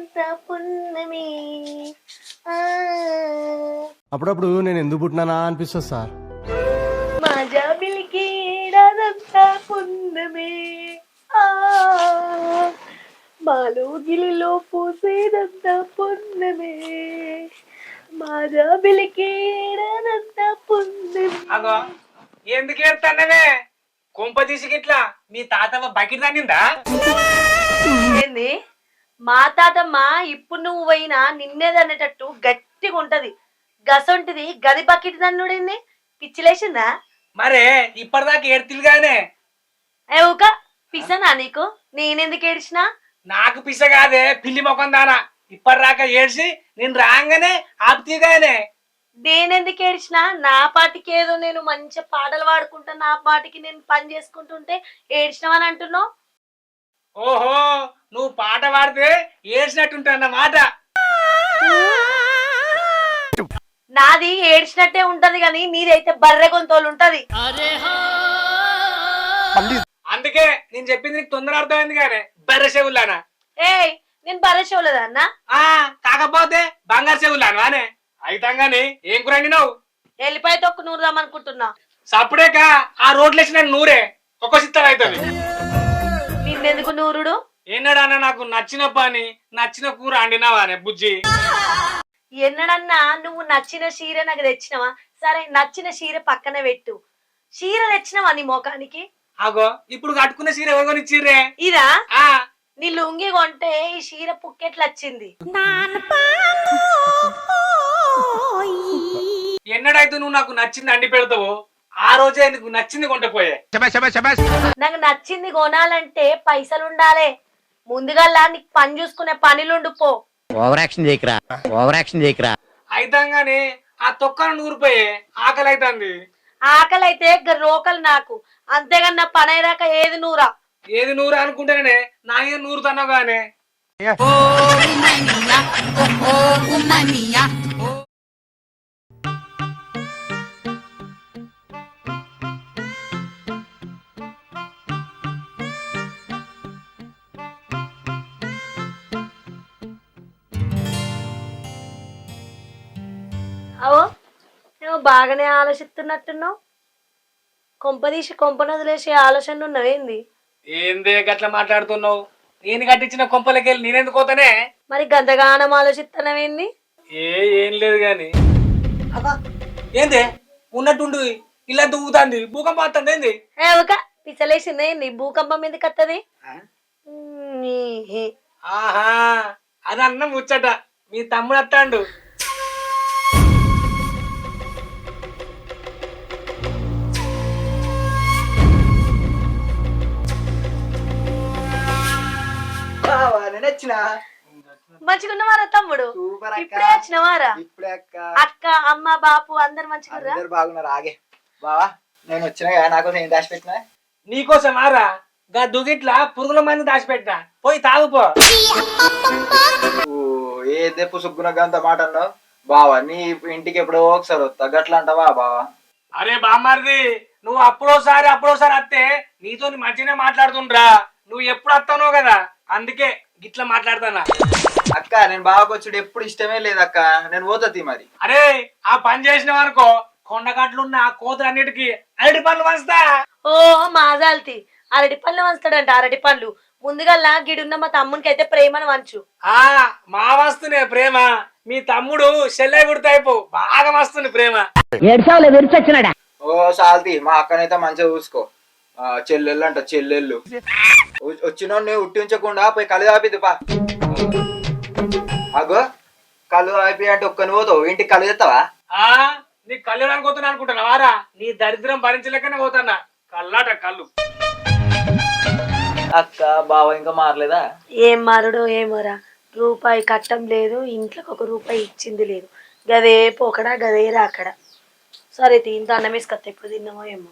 ఏడాదంతా పున్నమి. ఆ, అప్పుడప్పుడు నేను ఎందుకు పుట్టినానా అనిపిస్తుంది సార్. మా జాబిలికి ఏడాదంతా పున్నమి. ఆ, మాలో గిలిలో పూసేదంతా పున్నమి. మా జాబిలికి ఏడాదంతా పున్నమి. అగో ఎందుకు ఏడుతానవే? కుంప తీసిగిట్లా మీ తాతమ్మ బకెట్ తన్నిందా? ఏంది మా తాతమ్మ ఇప్పుడు నువ్వు పోయినా నిన్నేదనేటట్టు గట్టిగా ఉంటది. గసొంటిది గది బకెట్ దన్నుడింది. పిచ్చిలేసిందా? మరే ఇప్పటిదాకా ఏడ్తిలుగానే. ఊక పిసనా నీకు? నేనెందుకు ఏడిచినా? నాకు పిసగాదే పిల్లి మొఖం దానా. ఇప్పటిదాకా ఏడ్చి నేను రాగానే ఆపుతీగానే. నేనెందుకు ఏడిచినా? నా పాటికి ఏదో నేను మంచి పాటలు పాడుకుంటా, నా పాటికి నేను పని చేసుకుంటుంటే ఏడ్చినావని అంటున్నావు. ఓహో, నువ్వు పాట పాడితే ఏడ్చినట్టుంటన్నమాట. నాది ఏడ్చినట్టే ఉంటది గాని నీదైతే బర్రె గొంతోలు ఉంటది. అందుకే నేను చెప్పింది నీకు తొందర అర్థమైంది కానీ బర్రె చెవులానా. ఏయ్, నేను బర్రె షోలేదా అన్నా? కాకపోతే బంగారు చెవులాను అనే అయితంగాని ఏం కూరండినావు? ఎల్లిపాయ తొక్కు నూరుదామనుకుంటున్నా. సప్పుడేక ఆ రోడ్లు వేసిన నూరే ఒక్క సిత్తలు అవుతుంది. నిన్నెందుకు నూరుడు? ఏనాడన్నా నాకు నచ్చిన పని నచ్చిన కూర అండినావా అనే బుజ్జి? ఎన్నడన్నా నువ్వు నచ్చిన చీర నాకు తెచ్చినవా? సరే, నచ్చిన చీర పక్కన పెట్టు. చీర తెచ్చినవా నీ మోకానికి? అగో ఇప్పుడు కట్టుకున్న చీర ఎవరికొని ఇచ్చిర్రే? ఇదా? ఆ నీ లుంగి కొంటే ఈ చీర పుక్కెట్లు వచ్చింది. ఎన్నడైతే నువ్వు నాకు నచ్చింది అండి పెడతావో ఆ రోజే నీకు నచ్చింది కొంటపోయే. నాకు నచ్చింది కొనాలంటే పైసలు ఉండాలే. ముందుగా నీకు పని చూసుకునే పనిలుండు పో. Over action చేయకరా. అయితంగాని ఆ తొక్కను నూరిపోయే ఆకలి అవుతుంది. ఆకలి అయితే రోకలు నాకు, అంతేగాని నా పని అయ్యాక ఏది నూరా. ఏది నూరు అనుకుంటేనే నాగే నూరుతున్నావు గానే. అవో, నువ్వు బాగానే ఆలోచిస్తున్నట్టున్నావు. కొంపదీసి కొంపను వదిలేసే ఆలోచనలు ఉన్నవేంది? ఏందే గట్లా మాట్లాడుతున్నావు? నేను కట్టించిన కొంపలకెళ్ళి నేనెందుకు పోతానే? మరి గంతగానం ఆలోచిస్తున్నవేంది? ఏం లేదు గాని. అబ్బా ఏందే ఉన్నట్టుండు ఇలా దువ్వుతాంది, భూకంపం వస్తుంది ఏంది? ఒక పిచ్చలేసింది ఏంది? భూకంపం ఎందుకు వస్తుంది? ఆహా, అది అన్న ముచ్చట. మీ తమ్ముడు వస్తాండు. మంచిగున్నవారా తమ్ముడు? ఇప్పుడే వచ్చినవారా? అక్క, అమ్మ, బాపు అందరు మంచిగుర్రా? బాగున్నారు. ఆగే బావా, నేను వచ్చినా నాకు నేను దాచిపెట్టినా నీకోసం ఆరా గా దుగిట్లా పురుగుల మంది దాచిపెట్టా, పోయి తాగుపో. ఏదే పుసుగునగంత మాట అన్నావు బావా. నీ ఇంటికి ఎప్పుడో ఒకసారి వస్తా, గట్లా అంటావా బావా? అరే బామ్మారిది, నువ్వు అప్పుడోసారి వస్తే నీతో మంచిగానే మాట్లాడుతుండ్రా. నువ్వు ఎప్పుడు వస్తానో కదా, అందుకే గిట్లా మాట్లాడతానా. అక్క, నేను బావకు వచ్చుడు ఎప్పుడు ఇష్టమే లేదక్క. నేను పోతుంది మరి. అరే ఆ పని చేసినావు అనుకో, కొండగట్లున్న కోతులన్నిటికీ అరటి పండ్లు వంచుతా. ఓ మాజాల్తి, అరటి పళ్ళు వంచుతాడంట. అరటి పళ్ళు ముందుగా గిడున్న మా తమ్మునికి అయితే ప్రేమను వంచు. మా వస్తునే ప్రేమ. మీ తమ్ముడు చెల్లె పుడితేపో బాగా వస్తుంది ప్రేమ. ఓ సాల్తి, మా అక్కనైతే మంచిగా చూసుకో. చెల్లెళ్ళు అంట, చెల్లెళ్ళు వచ్చినోడిని ఉట్టించకుండా పోయి కళ్ళు తాపిద్దు పా. అగో కళ్ళు తాపి అంటే ఒక్కని పోతావు, ఇంటికి కళ్ళు తెస్తావా? నీ కళ్ళు అనుకోతున్నా అనుకుంటున్నావారా? నీ దరిద్రం భరించలేకనే పోతున్నా. కళ్ళాట కళ్ళు. అక్క బావ ఇంకా మారలేదా? ఏం మారుడో ఏమోరా, రూపాయి కట్టం లేదు, ఇంట్లోకి ఒక రూపాయి ఇచ్చింది లేదు. గదే పోకడా గదే రాకడా. సరే ఇంత అన్నం వేసుకొస్తా, ఎప్పుడు తిన్నామో ఏమో.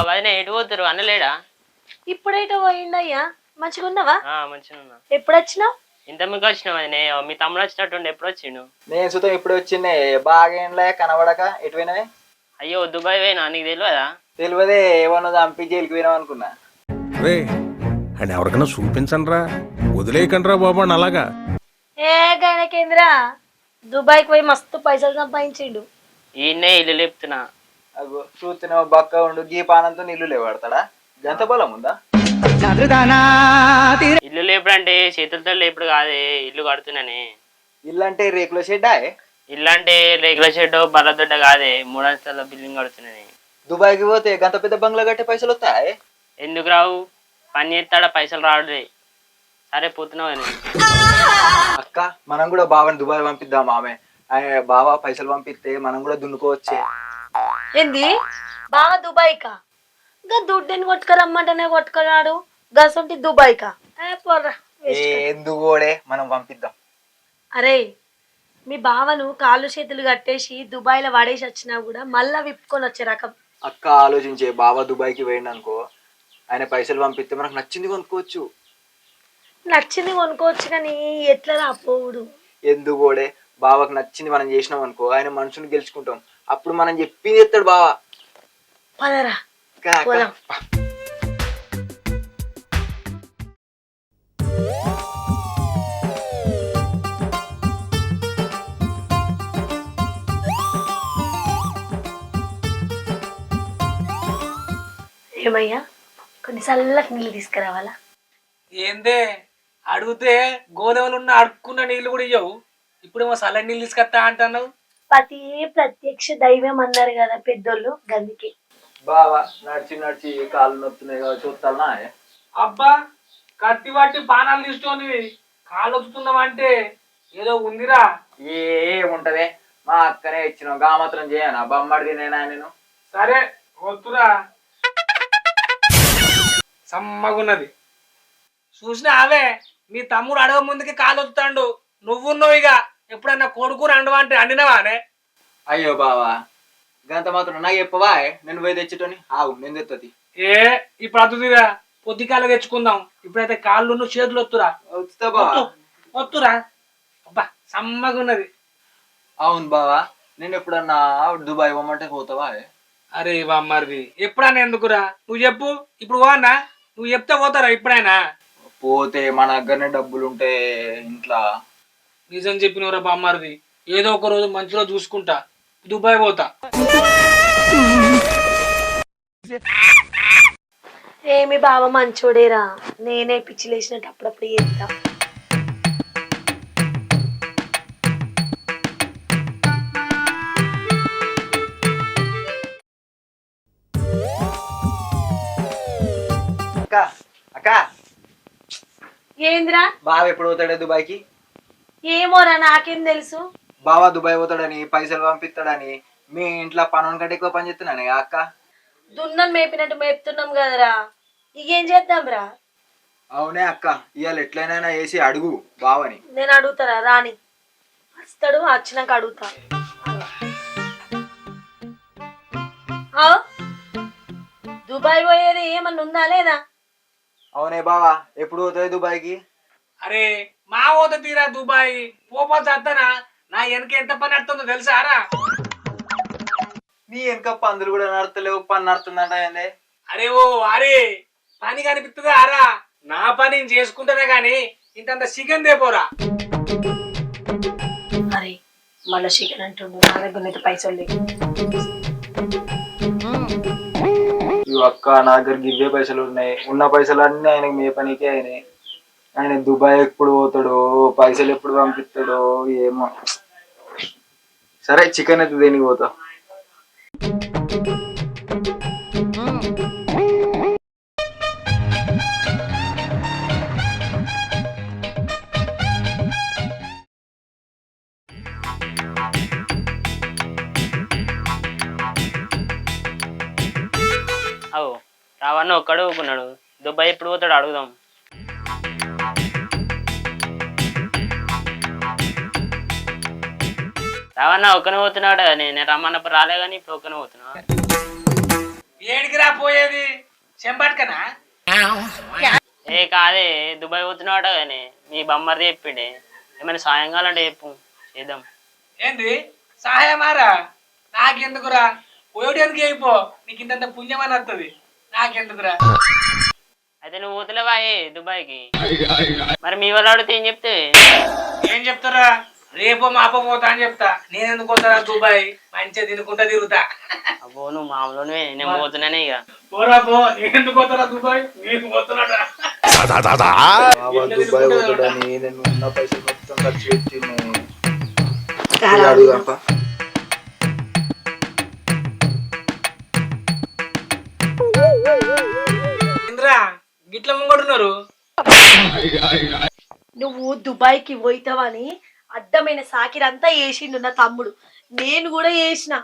వదిన ఎటు పోతారు? అన్నలేడా? ఇప్పుడైతే పోయిండయ్యా. మంచిగా ఉన్నావా? మంచిగా. ఎప్పుడు వచ్చినావు? ఇంత మీకు వచ్చినావు వదినే మీ తమ్ముడు వచ్చినట్టుండే ఎప్పుడు వచ్చిండు? నేను సుతం ఇప్పుడు వచ్చిండే బాగా ఏంలే కనబడక ఎటు పోయినావే? అయ్యో దుబాయ్ పోయినా నీకు తెలియదా? తెలియదే ఏమన్నా చంపి జైలుకి పోయినావు అనుకున్నా. రే అని ఎవరికైనా చూపించండి రా, వదిలేయకండి రా బాబు అని అలాగా. ఏ గణకేంద్ర దుబాయ్కి పోయి మస్తు పైసలు సంపాదించిండు. ఈయన్నే ఇల్లు లేపుతున్నా. అగో చూస్తున్నావు బక్క ఉండు గీ పానంతో నీళ్లు లేవాడతాడా? గంత బలం ఉందా? ఇల్లు లేపుడు అంటే చేతులతో లేపుడు కాదే, ఇల్లు కడుతున్నానే. ఇల్లు అంటే రేకుల షెడ్డా? ఇల్లు అంటే రేకుల షెడ్ బర్రదొడ్డ కాదే, 3 అంతస్తుల బిల్డింగ్ కడుతున్నానే. దుబాయ్కి పోతే గంత పెద్ద బంగ్లా కట్టే పైసలు వస్తాయి? ఎందుకు రావు? పని చేస్తాడా పైసలు రావడే. సరే పోతున్నావు అని. అక్క మనం కూడా బావని దుబాయ్ పంపిద్దాం. ఆమె బావ పైసలు పంపిస్తే మనం కూడా దున్నుకోవచ్చే. ఏంది బాగా దుబాయ్కా? ఇంకా దుడ్డుని కొట్టుకురమ్మంటేనే కొట్టుకున్నాడు గసంటి దుబాయ్కా? పోరా. ఎందుకు కూడా మనం పంపిద్దాం. అరే మీ బావను కాళ్ళు చేతులు కట్టేసి దుబాయ్లో వాడేసి వచ్చినా కూడా మళ్ళా విప్పుకొని వచ్చే రకం. అక్క ఆలోచించే బావ దుబాయ్కి పోయిండు అనుకో, ఆయన పైసలు పంపిస్తే మనకు నచ్చింది కొనుక్కోవచ్చు. నచ్చింది కొనుక్కోవచ్చు కానీ ఎట్లా రాపోవుడు? ఎందుకు కూడా బావకు నచ్చింది మనం చేసినాం అనుకో, ఆయన మనుషుని గెలుచుకుంటాం. అప్పుడు మనం చెప్పింది చెప్తాడు బావ. పదరా అక్క, అక్క. పోదాం. ఏమయ్యా కొన్ని చల్లటి నీళ్ళు తీసుకురావాలా? ఏందే అడిగితే గోదావరిలో ఉన్న అడుక్కున్న నీళ్ళు కూడా ఇయ్యవు, ఇప్పుడేమో చల్లని నీళ్ళు తీసుకొస్తా అంటున్నావు. పతి ప్రత్యక్ష దైవం అన్నారు కదా పెద్దోళ్ళు, గందికి. బావా నడిచి నడిచి కాళ్ళు నొత్తున్నాయి కదా చూస్తానా? అబ్బా కత్తి పట్టి బాణాలు తీసుకొని కాళ్ళు వస్తున్నావంటే ఏదో ఉందిరా. ఏముంటదే, మా అక్కనే ఇచ్చినాం గా మాత్రం చేయను. బొమ్మడిది నేను ఆయనను. సరే వద్దురా, సమ్మగున్నది. చూసినా అవే మీ తమ్ముడు అడగ ముందుకి కాలు వస్తాడు, నువ్వున్నావు ఇక ఎప్పుడన్నా కొడుకుని అండవంటే అండినవానే. అయ్యో బావా గంత మాత్రం నాకు చెప్పవా? నేను పోయి తెచ్చేటోని ఆవు నేను తెత్తది. ఇప్పుడు అతుదిరా, పొద్దుకాల తెచ్చుకుందాం. ఇప్పుడైతే కాళ్ళు చేతులు వత్తురా. వస్తా బావా. వత్తురా. అబ్బా సమ్మగున్నది. అవును బావా, నేను ఎప్పుడన్నా దుబాయ్ పోమంటే పోతావా? అరే బామ్మది ఎప్పుడన్నా ఎందుకురా, నువ్వు చెప్పు. ఇప్పుడు పోవన్నా? నువ్వు చెప్తే పోతారా ఇప్పుడైనా? పోతే మన దగ్గరనే డబ్బులు ఉంటే ఇంట్లో. నిజం చెప్పినవరా బామ్మది, ఏదో ఒక రోజు మంచిలో చూసుకుంటా దుబాయ్ పోతా. ఏమి బావ మంచోడేరా, నేనే పిచ్చి లేచినట్టు అప్పుడప్పుడు చేస్తా. అక్క అక్క ఏంద్రా? బావ ఎప్పుడు పోతాడే దుబాయ్కి? ఏమోరా నాకేం తెలుసు. బావ దుబాయ్ పోతాడని పైసలు పంపిస్తాడని మీ ఇంట్లో పనుల కంటే ఎక్కువ పని చేస్తున్నాను అక్క. దున్నం మేపినట్టు మేపుతున్నాం కదరా, ఇకేం చేద్దాం రా? అవునే అక్క, ఇవాళ ఎట్లయినా వేసి అడుగు బావని. నేను అడుగుతారా? రాని వస్తాడు, వచ్చినాక అడుగుతా. ఆ? దుబాయ్ పోయేది ఏమన్నా ఉందా లేదా? అవునే బావా, ఎప్పుడు పోతాయి దుబాయ్కి? అరే మా పోత తీరా దుబాయ్ పోపోతే అత్తనా, నా వెనక ఎంత పని నడుతుందో తెలుసారా? నీ వెనక పందులు కూడా నడతలేవు, పని నడుతుందంట ఏందే? అరే ఓ అరే పని కనిపిస్తుందా అరా? నా పని నేను చేసుకుంటానే గాని ఇంతంత చికెన్ దేపోరా. అరే మళ్ళీ చికెన్ అంటుండు, నా దగ్గర పైసలు లేవు. ఇవి అక్క నా దగ్గర ఇవే పైసలు ఉన్నాయి. ఉన్న పైసలు అన్నీ ఆయనకి మే పనికే అయినాయి. ఆయన దుబాయ్ ఎప్పుడు పోతాడో, పైసలు ఎప్పుడు పంపిస్తాడో ఏమో. సరే చికెన్ అయితే దేనికి పోతా? అవు రావన్న ఒక్కడు ఊకున్నాడు, దుబాయ్ ఎప్పుడు పోతాడు అడుగుదాం. రావన్న ఒక్కనే పోతున్నాడు కదా, నేను రమ్మన్నప్పుడు రాలే కానీ ఇప్పుడు ఒక్కనే పోతున్నా. ఏడికి రా పోయేది? చెంపట్కనా? ఏ కాదే దుబాయ్ పోతున్నాడు కానీ మీ బొమ్మది చెప్పిండే ఏమైనా సాయం కావాలంటే చెప్పు చేద్దాం. ఏంది సహాయమారా? నాకెందుకురా? పోయడానికి అయిపో, నీకు ఇంత పుణ్యం అని వస్తుంది, నాకెందుకురా? అయితే నువ్వు పోతలేవా దుబాయ్కి? మరి మీ వాళ్ళు అడిగితే ఏం చెప్తే? ఏం చెప్తారా? రేపో మాపో పోతా అని చెప్తా. నేను ఎందుకు పోతారా దుబాయ్? మంచిగా తినుకుంటా తిరుగుతా. అబ్బో నువ్వు మామూలునే, నేను పోతున్నానే ఇక. పోరా పో, నేను ఎందుకు పోతారా దుబాయ్? నీకు పోతున్నాడా? బాబా దుబాయ్ పోతాడని నేను ఉన్న పైసలు మొత్తం ఖర్చు పెట్టి అడుగుదాంపా. ఇంద్రా గిట్ల ముంగడున్నారు. నువ్వు దుబాయ్కి పోయితావని అడ్డమైన సాకిరంతా వేసిండు నా తమ్ముడు. నేను కూడా వేసిన.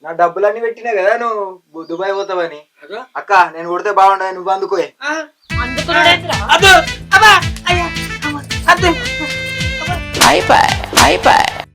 నా డబ్బులన్నీ పెట్టినా కదా నువ్వు దుబాయ్ పోతావని. అక్క నేను కొడితే బాగుండదు, నువ్వు అందుకోయే. అందుకున్నాడేంద్రా? అద్దు అబ్బా అయ్యా అద్దు. అయిపోయి